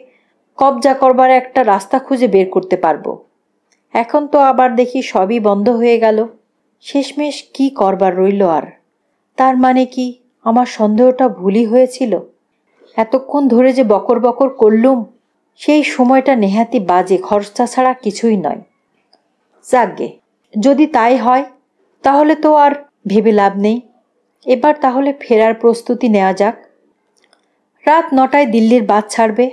কবজা করবার একটা রাস্তা খুঁজে বের করতে পারবো। এখন তো আবার দেখি সবই বন্ধ হয়ে গেল। শেষমেশ কি করবার রইল আর? তার মানে কি আমার সন্দেহটা ভুলই হয়েছিল? এতক্ষণ ধরে যে বকর বকর করলুম, সেই সময়টা নেহাতি বাজে খরচা ছাড়া কিছুই নয়। যাকগে, যদি তাই হয় তাহলে তো আর ভেবে লাভ নেই। এবার তাহলে ফেরার প্রস্তুতি নেওয়া যাক। রাত 9টায় দিল্লির বাস ছাড়বে,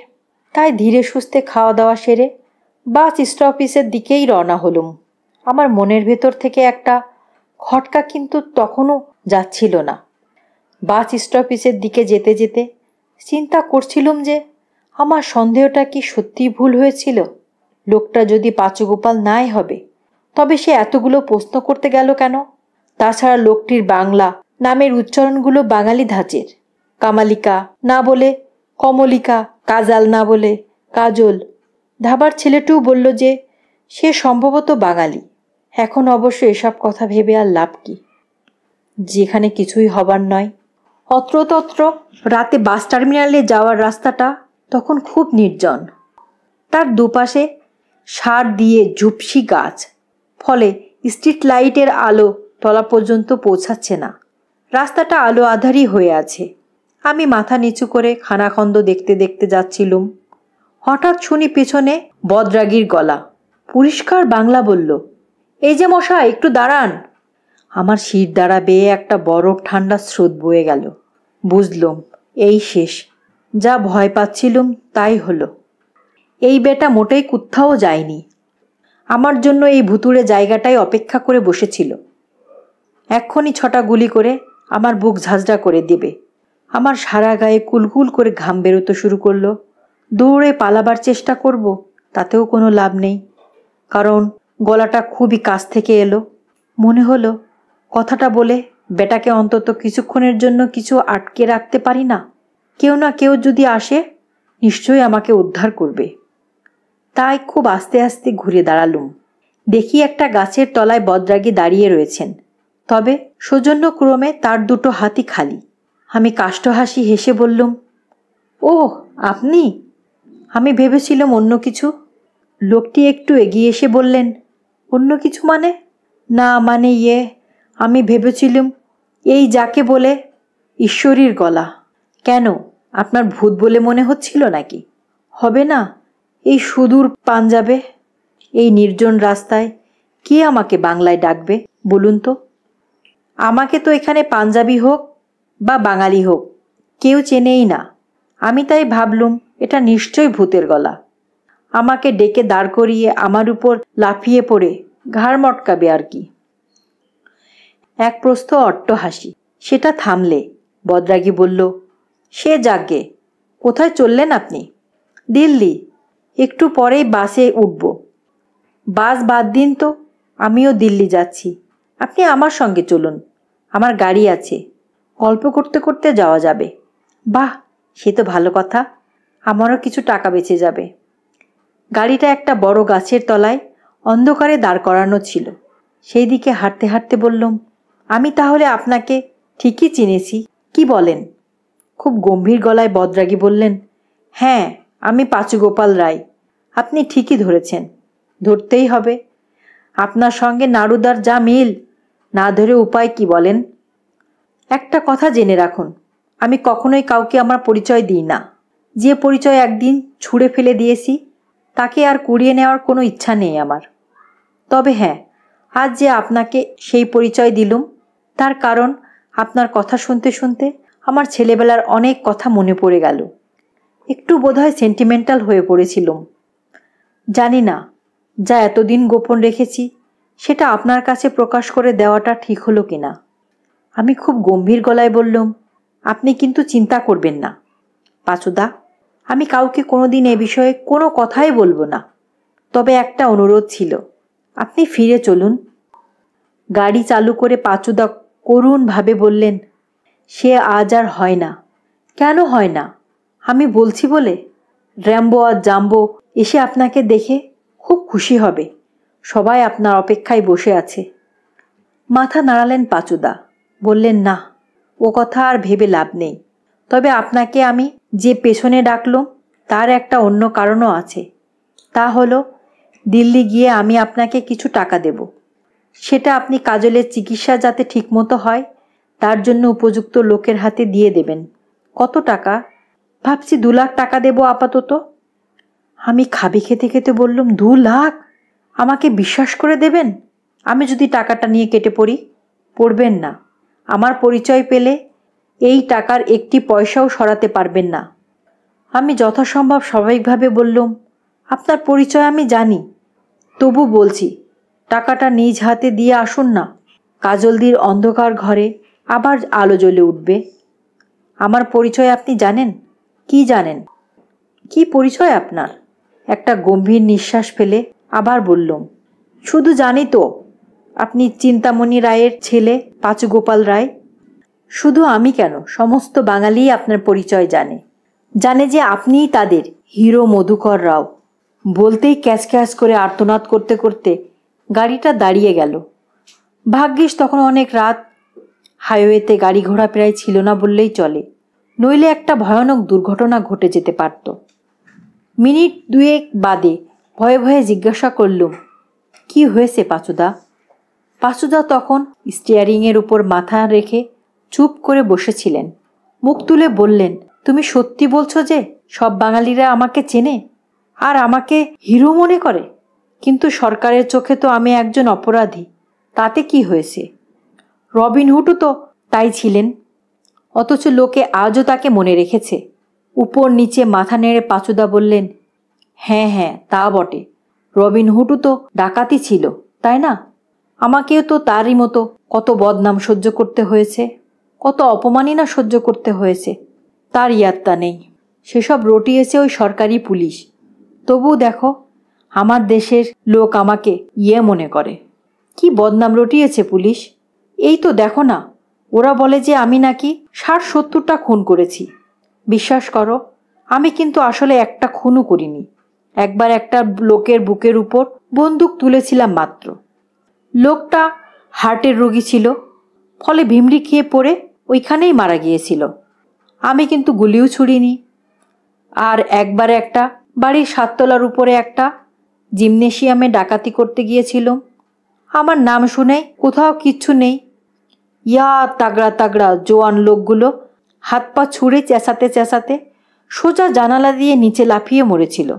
তাই ধীরে সুস্থে খাওয়া দাওয়া সেরে বাস স্টপেজের দিকেই রওনা হলুম। আমার মনের ভেতর থেকে একটা খটকা কিন্তু তখনও যাচ্ছিল না। বাস স্টপেজের দিকে যেতে যেতে চিন্তা করছিলুম যে আমার সন্দেহটা কি সত্যিই ভুল হয়েছিল। লোকটা যদি পাঁচুগোপাল নাই হবে, তবে সে এতগুলো প্রশ্ন করতে গেল কেন? তাছাড়া লোকটির বাংলা নামের উচ্চারণগুলো বাঙালি ধাঁচের। কামালিকা না বলে কমলিকা, কাজাল না বলে কাজল। ধাবার ছেলেটিও বলল যে সে সম্ভবত বাঙালি। এখন অবশ্য এসব কথা ভেবে আর লাভ কি, যেখানে কিছুই হবার নয়। অত্রতত্র রাতে বাস টার্মিনালে যাওয়ার রাস্তাটা তখন খুব নির্জন। তার দুপাশে সার দিয়ে ঝুপসি গাছ, ফলে স্ট্রিট লাইটের আলো তলা পর্যন্ত পৌঁছাচ্ছে না। রাস্তাটা আলো আধারই হয়ে আছে। আমি মাথা নিচু করে খানাখন্দ দেখতে দেখতে যাচ্ছিলুম। হঠাৎ শুনি পেছনে বদরাগীর গলা। পরিষ্কার বাংলা বলল, এই যে মশাই, একটু দাঁড়ান। আমার শির দ্বারা বেয়ে একটা বরফ ঠান্ডা স্রোত বয়ে গেল। বুঝলুম এই শেষ। যা ভয় পাচ্ছিলুম তাই হলো। এই বেটা মোটেই কোথাও যায়নি। আমার জন্য এই ভুতুড়ে জায়গাটাই অপেক্ষা করে বসেছিল। এক্ষুনি 6টা গুলি করে আমার বুক ঝাঁঝরা করে দেবে। আমার সারা গায়ে কুলকুল করে ঘাম বেরোতে শুরু করলো। দৌড়ে পালাবার চেষ্টা করব, তাতেও কোনো লাভ নেই, কারণ গলাটা খুবই কাছ থেকে এলো। মনে হলো কথাটা বলে বেটাকে অন্তত কিছুক্ষণের জন্য কিছু আটকে রাখতে পারি না। কেউ না কেউ যদি আসে নিশ্চয়ই আমাকে উদ্ধার করবে। তাই খুব আস্তে আস্তে ঘুরে দাঁড়ালুম। দেখি একটা গাছের তলায় বদরাগী দাঁড়িয়ে রয়েছেন, তবে সৌজন্যক্রমে তার দুটো হাতই খালি। আমি কাষ্ঠহাসি হেসে বললুম, ওহ আপনি? আমি ভেবেছিলাম অন্য কিছু। লোকটি একটু এগিয়ে এসে বললেন, অন্য কিছু মানে? না মানে আমি ভেবেছিলাম এই যাকে বলে ঈশ্বরীর গলা। কেন, আপনার ভূত বলে মনে হচ্ছিল নাকি? হবে না, এই সুদূর পাঞ্জাবে, এই নির্জন রাস্তায় কে আমাকে বাংলায় ডাকবে বলুন তো? আমাকে তো এখানে পাঞ্জাবি হোক বা বাঙালি হোক কেউ চেনেই না। আমি তাই ভাবলুম এটা নিশ্চয়ই ভূতের গলা। আমাকে ডেকে দাঁড় করিয়ে আমার উপর লাফিয়ে পড়ে ঘাড় মটকাবে আর কি। এক প্রস্থ অট্ট হাসি, সেটা থামলে বদরাগী বলল, সে যাগে, কোথায় চললেন আপনি? দিল্লি। একটু পরেই বাসে উঠব। বাস বাদ দিন তো, আমিও দিল্লি যাচ্ছি। আপনি আমার সঙ্গে চলুন, আমার গাড়ি আছে, গল্প করতে করতে যাওয়া যাবে। বাহ, সে তো ভালো কথা, আমারও কিছু টাকা বেঁচে যাবে। গাড়িটা একটা বড় গাছের তলায় অন্ধকারে দাঁড় করানো ছিল। সেই দিকে হাঁটতে হাঁটতে বললুম, আমি তাহলে আপনাকে ঠিকই চিনেছি, কি বলেন? খুব গম্ভীর গলায় বদরাগী বললেন, হ্যাঁ, আমি পাঁচুগোপাল রায়। আপনি ঠিকই ধরেছেন, ধরতেই হবে। আপনার সঙ্গে নাড়ুদার যা মিল, না ধরে উপায় কি বলেন? একটা কথা জেনে রাখুন, আমি কখনোই কাউকে আমার পরিচয় দিই না। যে পরিচয় একদিন ছুঁড়ে ফেলে দিয়েছি তাকে আর কুড়িয়ে নেওয়ার কোনো ইচ্ছা নেই আমার। তবে হ্যাঁ, আজ যে আপনাকে সেই পরিচয় দিলুম তার কারণ আপনার কথা শুনতে শুনতে আমার ছেলেবেলার অনেক কথা মনে পড়ে গেল। একটু বোধহয় সেন্টিমেন্টাল হয়ে পড়েছিলুম। জানি না, যা এতদিন গোপন রেখেছি সেটা আপনার কাছে প্রকাশ করে দেওয়াটা ঠিক হলো কিনা। আমি খুব গম্ভীর গলায় বললুম, আপনি কিন্তু চিন্তা করবেন না পাঁচুদা, আমি কাউকে কোনোদিন এ বিষয়ে কোনো কথাই বলবো না। তবে একটা অনুরোধ ছিল, আপনি ফিরে চলুন। গাড়ি চালু করে পাঁচুদা করুণভাবে বললেন, সে আজ আর হয় না। কেন হয় না? আমি বলছি বলে। র্যাম্বো আর জাম্বো এসে আপনাকে দেখে খুব খুশি হবে। সবাই আপনার অপেক্ষায় বসে আছে। মাথা নাড়ালেন পাঁচুদা, বললেন, না, ও কথা আর ভেবে লাভ নেই। তবে আপনাকে আমি যে পেছনে ডাকলুম তার একটা অন্য কারণও আছে। তা হলো, দিল্লি গিয়ে আমি আপনাকে কিছু টাকা দেব। সেটা আপনি কাজলের চিকিৎসা যাতে ঠিকমতো হয় তার জন্য উপযুক্ত লোকের হাতে দিয়ে দেবেন। কত টাকা? ভাবছি 2 লাখ টাকা দেব আপাতত। আমি খাবি খেতে খেতে বললুম, 2 লাখ? আমাকে বিশ্বাস করে দেবেন? আমি যদি টাকাটা নিয়ে কেটে পড়ি? পড়বেন না। আমার পরিচয় পেলে এই টাকার একটি পয়সাও সরাতে পারবেন না। আমি যথাসম্ভব স্বাভাবিকভাবে বললুম, আপনার পরিচয় আমি জানি, তবু বলছি টাকাটা নিজ হাতে দিয়ে আসুন না। কাজলদির অন্ধকার ঘরে আবার আলো জ্বলে উঠবে। আমার পরিচয় আপনি জানেন? কি জানেন? কি পরিচয় আপনার? একটা গম্ভীর নিঃশ্বাস ফেলে আবার বললুম, শুধু জানি তো আপনি চিন্তামণি রায়ের ছেলে পাঁচুগোপাল রায়। শুধু আমি কেন, সমস্ত বাঙালিই আপনার পরিচয় জানে। জানে যে আপনিই তাদের হিরো মধুকর রাও। বলতেই ক্যাচ ক্যাচ করে আর্তনাদ করতে করতে গাড়িটা দাঁড়িয়ে গেল। ভাগ্যিস তখন অনেক রাত, হাইওয়েতে গাড়ি ঘোড়া প্রায় ছিল না বললেই চলে, নইলে একটা ভয়ানক দুর্ঘটনা ঘটে যেতে পারত। মিনিট 2 বাদে ভয়ে ভয়ে জিজ্ঞাসা করলুম, কি হয়েছে পাঁচুদা? পাঁচুদা তখন স্টিয়ারিংয়ের উপর মাথা রেখে চুপ করে বসেছিলেন। মুখ তুলে বললেন, তুমি সত্যি বলছো যে সব বাঙালিরা আমাকে চেনে আর আমাকে হিরো মনে করে? কিন্তু সরকারের চোখে তো আমি একজন অপরাধী। তাতে কি হয়েছে? রবিনহুডও তো তাই ছিলেন, অথচ লোকে আজও তাকে মনে রেখেছে। উপর নিচে মাথা নেড়ে পাঁচুদা বললেন, হ্যাঁ হ্যাঁ, তা বটে। রবিনহুডও তো ডাকাতি ছিল, তাই না? আমাকেও তো তারই মতো কত বদনাম সহ্য করতে হয়েছে, কত অপমাননা সহ্য করতে হয়েছে। তার ইয়াত্তা নেই। সেসব রটিয়েছে ওই সরকারি পুলিশ। তবু দেখো, আমার দেশের লোক আমাকে মনে করে। কি বদনাম রটিয়েছে পুলিশ! এই তো দেখো না, ওরা বলে যে আমি নাকি 60-70টা খুন করেছি। বিশ্বাস করো, আমি কিন্তু আসলে একটা খুনও করিনি। একবার একটা লোকের বুকের উপর বন্দুক তুলেছিলাম মাত্র। লোকটা হার্টের রোগী ছিল, ফলে ভিমড়ি খেয়ে পড়ে ওইখানেই মারা গিয়েছিল। আমি কিন্তু গুলিও ছুড়িনি। আর একবার একটা বাড়ির 7 তলার উপরে একটা জিমনেশিয়ামে ডাকাতি করতে গিয়েছিলাম। আমার নাম শুনে কোথাও কিচ্ছু নেই, ইয়া তাগড়া তাগড়া জোয়ান লোকগুলো হাত পা ছুঁড়ে চেঁচাতে চেঁচাতে সোজা জানালা দিয়ে নিচে লাফিয়ে মরেছিল।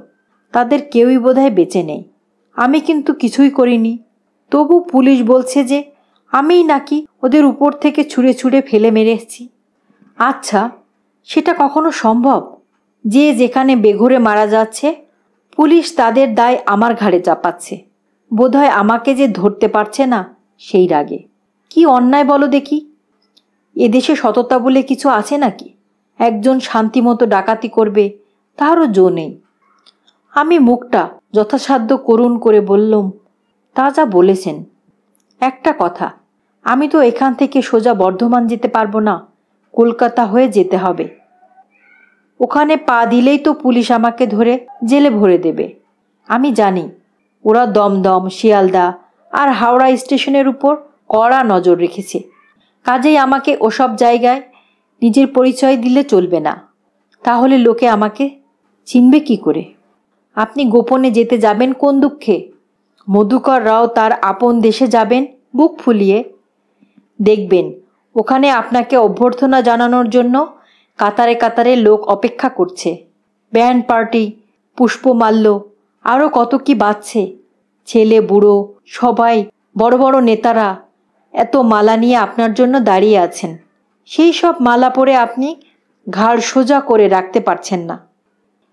তাদের কেউই বোধহয় বেঁচে নেই। আমি কিন্তু কিছুই করিনি। তবু পুলিশ বলছে যে আমিই নাকি ওদের উপর থেকে ছুঁড়ে ছুঁড়ে ফেলে মেরেছি। আচ্ছা, সেটা কখনো সম্ভব? যে যেখানে বেঘরে মারা যাচ্ছে, পুলিশ তাদের দায় আমার ঘাড়ে চাপাচ্ছে। বোধহয় আমাকে যে ধরতে পারছে না সেই রাগে। কি অন্যায় বলো দেখি! এদেশে সততা বলে কিছু আছে নাকি? একজন শান্তিমতো ডাকাতি করবে, তারও জো নেই। আমি মুখটা যথাসাধ্য করুণ করে বললুম, তা যা বলেছেন। একটা কথা, আমি তো এখান থেকে সোজা বর্ধমান যেতে পারবো না, কলকাতা হয়ে যেতে হবে। ওখানে পা দিলেই তো পুলিশ আমাকে ধরে জেলে ভরে দেবে। আমি জানি ওরা দমদম, শিয়ালদা আর হাওড়া স্টেশনের উপর কড়া নজর রেখেছে। কাজেই আমাকে ওসব জায়গায় নিজের পরিচয় দিলে চলবে না। তাহলে লোকে আমাকে চিনবে কি করে? আপনি গোপনে যেতে যাবেন কোন দুঃখে? মধুকর রাও তার আপন দেশে যাবেন বুক ফুলিয়ে। দেখবেন ওখানে আপনাকে অভ্যর্থনা জানানোর জন্য কাতারে কাতারে লোক অপেক্ষা করছে। ব্যান্ড পার্টি, পুষ্পমাল্য, আরও কত কি বাজছে। ছেলে বুড়ো সবাই, বড় বড় নেতারা এত মালা নিয়ে আপনার জন্য দাঁড়িয়ে আছেন। সেই সব মালা পরে আপনি ঘাড় সোজা করে রাখতে পারছেন না।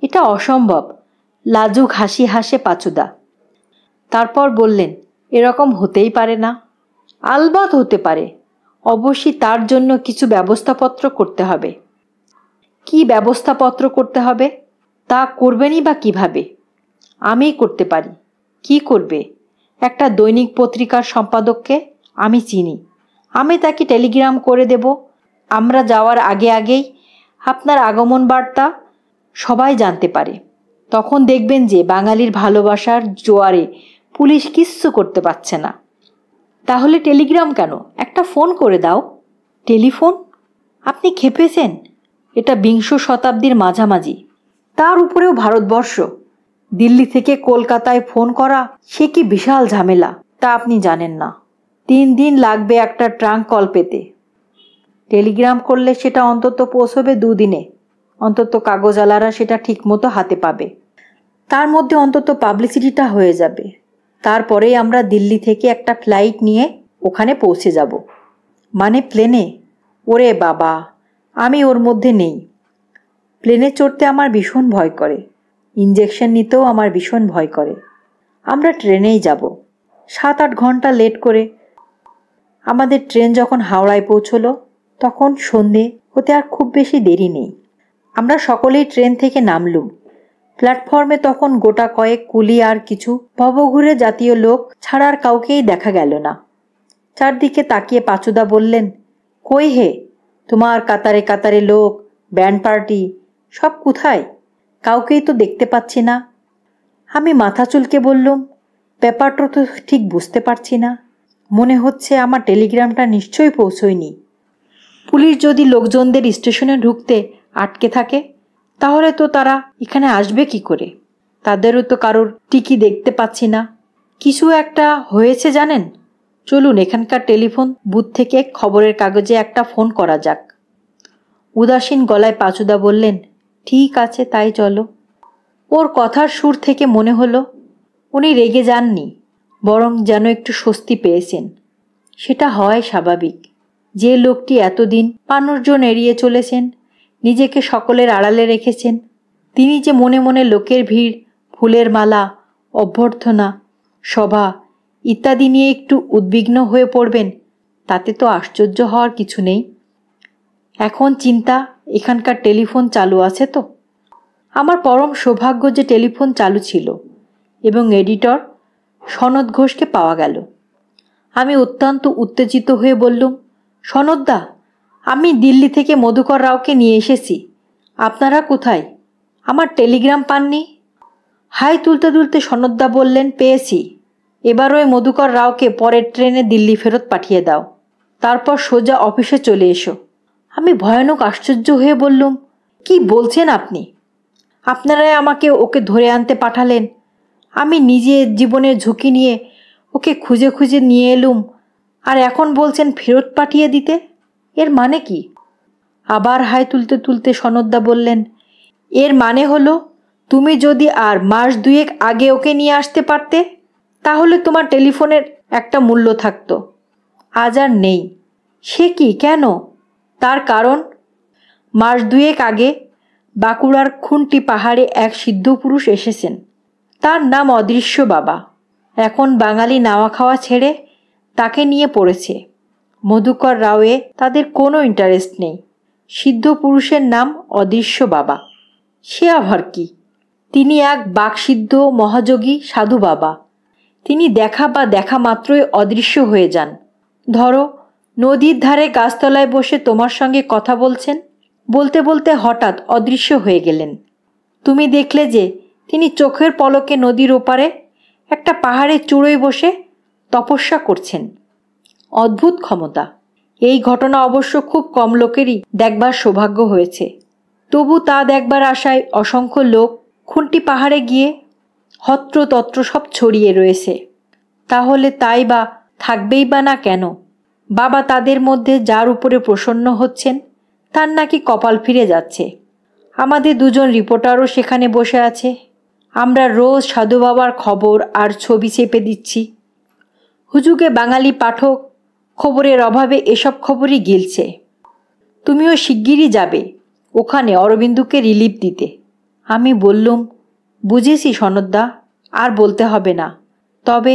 এটা অসম্ভব। লাজুক হাসি হাসে পাঁচুদা। তারপর বললেন, এরকম হতেই পারে না। আলবাত হতে পারে। অবশ্যই তার জন্য কিছু ব্যবস্থাপত্র করতে হবে। কি ব্যবস্থাপত্র করতে হবে? তা করবেনই বা কিভাবে? আমিই করতে পারি। কি করবে? একটা দৈনিক পত্রিকার সম্পাদককে আমি চিনি। আমি তাকে টেলিগ্রাম করে দেব, আমরা যাওয়ার আগে আগেই আপনার আগমন বার্তা সবাই জানতে পারে। তখন দেখবেন যে বাঙালির ভালোবাসার জোয়ারে পুলিশ কিচ্ছু করতে পারছে না। তাহলে টেলিগ্রাম কেন? একটা ফোন করে দাও। টেলিফোন? আপনি খেপেছেন? এটা বিংশ শতাব্দীর মাঝামাঝি, তার উপরেও ভারতবর্ষ। দিল্লি থেকে কলকাতায় ফোন করা সে কি বিশাল ঝামেলা, তা আপনি জানেন না। 3 দিন লাগবে একটা ট্রাঙ্ক কল পেতে। টেলিগ্রাম করলে সেটা অন্তত পৌঁছবে 2 দিনে। অন্তত কাগজওয়ালারা সেটা ঠিকমতো হাতে পাবে। তার মধ্যে অন্তত পাবলিসিটিটা হয়ে যাবে। তারপরেই আমরা দিল্লি থেকে একটা ফ্লাইট নিয়ে ওখানে পৌঁছে যাব। মানে প্লেনে? ওরে বাবা, আমি ওর মধ্যে নেই। প্লেনে চড়তে আমার ভীষণ ভয় করে। ইঞ্জেকশন নিতেও আমার ভীষণ ভয় করে। আমরা ট্রেনেই যাব। 7-8 ঘন্টা লেট করে। আমাদের ট্রেন যখন হাওড়ায় পৌঁছলো তখন সন্ধে হতে আর খুব বেশি দেরি নেই। আমরা সকলেই ট্রেন থেকে নামলুম। প্ল্যাটফর্মে তখন গোটা কয়েক কুলি আর কিছু ভবঘুরে জাতীয় লোক ছাড়া আর কাউকেই দেখা গেল না। চারদিকে তাকিয়ে পাচুদা বললেন, কই হে, তোমার কাতারে কাতারে লোক, ব্যান্ড পার্টি সব কোথায়? কাউকেই তো দেখতে পাচ্ছি না। আমি মাথা চুলকে বললুম, ব্যাপারটা তো ঠিক বুঝতে পারছি না। মনে হচ্ছে আমার টেলিগ্রামটা নিশ্চয়ই পৌঁছয়নি। পুলিশ যদি লোকজনদের স্টেশনে ঢুকতে আটকে থাকে তাহলে তো তারা এখানে আসবে কি করে? তাদেরও তো কারোর টিকি দেখতে পাচ্ছি না। কিছু একটা হয়েছে জানেন? চলুন এখানকার টেলিফোন বুথ থেকে খবরের কাগজে একটা ফোন করা যাক। উদাসীন গলায় পাচুদা বললেন, ঠিক আছে, তাই চলো। ওর কথার সুর থেকে মনে হলো উনি রেগে যাননি, বরং যেন একটু স্বস্তি পেয়েছেন। সেটা হয় স্বাভাবিক। যে লোকটি এতদিন মানুষজন এড়িয়ে চলেছেন, নিজেকে সকলের আড়ালে রেখেছেন, তিনি যে মনে মনে লোকের ভিড়, ফুলের মালা, অভ্যর্থনা, সভা ইত্যাদি নিয়ে একটু উদ্বিগ্ন হয়ে পড়বেন, তাতে তো আশ্চর্য হওয়ার কিছু নেই। এখন চিন্তা, এখানকার টেলিফোন চালু আছে তো? আমার পরম সৌভাগ্য যে টেলিফোন চালু ছিল এবং এডিটর সনদ ঘোষকে পাওয়া গেল। আমি অত্যন্ত উত্তেজিত হয়ে বললুম, সনদদা, আমি দিল্লি থেকে মধুকর রাওকে নিয়ে এসেছি। আপনারা কোথায়? আমার টেলিগ্রাম পাননি? হাই তুলতে তুলতে সনদদা বললেন, পেয়েছি। এবার ওই মধুকর রাওকে পরের ট্রেনে দিল্লি ফেরত পাঠিয়ে দাও, তারপর সোজা অফিসে চলে এসো। আমি ভয়ানক আশ্চর্য হয়ে বললুম, কি বলছেন আপনি? আপনারাই আমাকে ওকে ধরে আনতে পাঠালেন, আমি নিজে জীবনের ঝুঁকি নিয়ে ওকে খুঁজে খুঁজে নিয়ে এলুম, আর এখন বলছেন ফেরত পাঠিয়ে দিতে? এর মানে কি? আবার হাই তুলতে তুলতে সনদদা বললেন, এর মানে হলো তুমি যদি আর মাস 2 আগে ওকে নিয়ে আসতে পারতে তাহলে তোমার টেলিফোনের একটা মূল্য থাকতো। আজ আর নেই। সে কি, কেন? তার কারণ, মাস 2 আগে বাঁকুড়ার খুন্টি পাহাড়ে এক সিদ্ধ পুরুষ এসেছেন। তার নাম অদৃশ্য বাবা। এখন বাঙালি নাওয়া খাওয়া ছেড়ে তাকে নিয়ে পড়েছে। মধুকর রাওয়ে তাদের কোনো ইন্টারেস্ট নেই। সিদ্ধ পুরুষের নাম অদৃশ্য বাবা। সে আবার কি? তিনি এক বাকসিদ্ধ মহাযোগী সাধু বাবা। তিনি দেখা মাত্রই অদৃশ্য হয়ে যান। ধরো, নদীর ধারে গাছতলায় বসে তোমার সঙ্গে কথা বলছেন, বলতে বলতে হঠাৎ অদৃশ্য হয়ে গেলেন। তুমি দেখলে যে তিনি চোখের পলকে নদীর ওপারে একটা পাহাড়ের চূড়োয় বসে তপস্যা করছেন। অদ্ভুত ক্ষমতা। এই ঘটনা অবশ্য খুব কম লোকেরই দেখবার সৌভাগ্য হয়েছে। তবু তা দেখবার আশায় অসংখ্য লোক খুন্টি পাহাড়ে গিয়ে হত্রতত্র সব ছড়িয়ে রয়েছে। তাহলে তাই বা থাকবেই বা না কেন? বাবা তাদের মধ্যে যার উপরে প্রসন্ন হচ্ছেন তার নাকি কপাল ফিরে যাচ্ছে। আমাদের 2জন রিপোর্টারও সেখানে বসে আছে। আমরা রোজ সাধু বাবার খবর আর ছবি চেপে দিচ্ছি। হুজুগে বাঙালি পাঠক খবরের অভাবে এসব খবরই গিলছে। তুমিও শিগগিরই যাবে ওখানে অরবিন্দুকে রিলিফ দিতে। আমি বললুম, বুঝেছি সনদদা, আর বলতে হবে না। তবে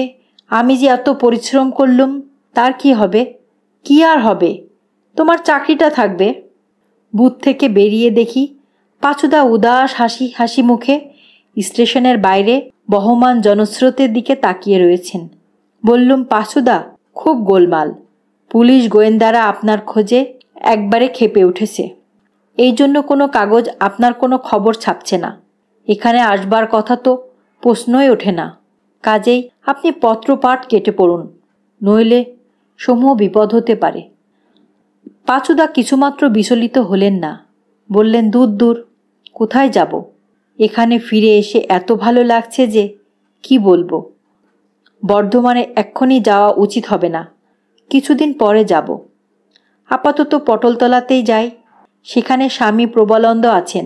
আমি যে এত পরিশ্রম করলুম তার কি হবে? কি আর হবে, তোমার চাকরিটা থাকবে। বুথ থেকে বেরিয়ে দেখি পাঁচুদা উদাস হাসি হাসি মুখে স্টেশনের বাইরে বহমান জনস্রোতের দিকে তাকিয়ে রয়েছেন। বললুম, পাঁচুদা, খুব গোলমাল। পুলিশ গোয়েন্দারা আপনার খোঁজে একবারে ক্ষেপে উঠেছে। এই জন্য কোনো কাগজ আপনার কোনো খবর ছাপছে না। এখানে আসবার কথা তো প্রশ্নই ওঠে না। কাজেই আপনি পত্রপাঠ কেটে পড়ুন, নইলে সমূহ বিপদ হতে পারে। পাঁচুদা কিছুমাত্র বিচলিত হলেন না। বললেন, দূর দূর, কোথায় যাব? এখানে ফিরে এসে এত ভালো লাগছে যে কি বলবো। বর্ধমানে এক্ষুনি যাওয়া উচিত হবে না, কিছুদিন পরে যাব। আপাতত পটলতলাতেই যাই, সেখানে স্বামী প্রবলানন্দ আছেন।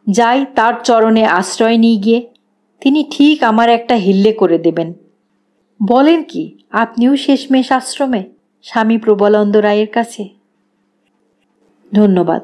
যাই তার চরণে আশ্রয় নিয়ে গিয়ে তিনি ঠিক আমার একটা হিল্লে করে দেবেন। বলেন কি, আপনিও শেষমেশ আশ্রমে স্বামী প্রবলানন্দ রায়ের কাছে? ধন্যবাদ।